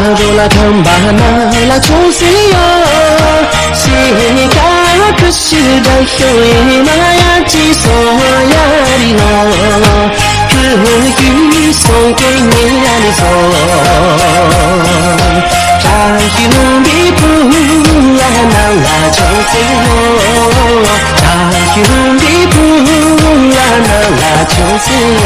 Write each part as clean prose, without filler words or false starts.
아로라 덤바나 라 조세요 시가 그시다 효에 마야 지소야리노 그 속에 안에서 자기는 비불라 날라 조세요 자기는 비불라 날라 조세요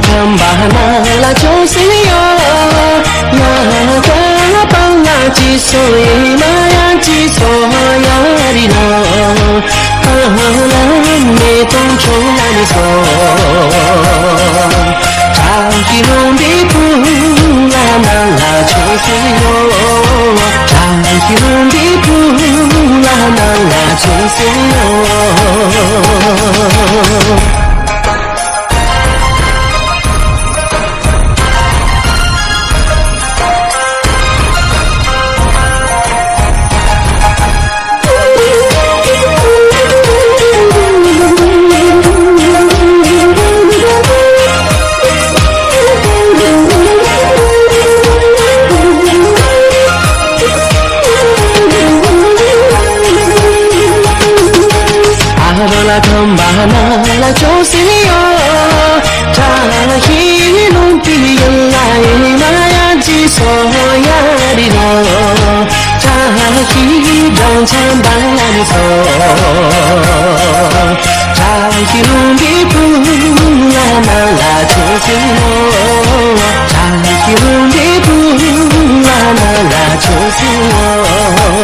Kambahana Josio Naga Banga Jisoi Maya Jisoyarino Me Tonchonaniso Jangirumbi Pula Nala Josio Jangirumbi Pula Nala Josio Kambahana la Josio Tahi lumpi lai maya jisoyarino Tahi dang chambaniso Tahi lumpi pula la Josio Tahi lumpi pula la Josio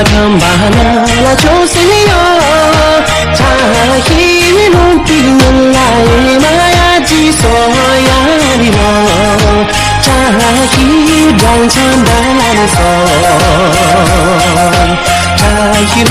Kambahana la Josio Tahi lumpi lai maya jisoyarino Tahi dang chambaniso Tahi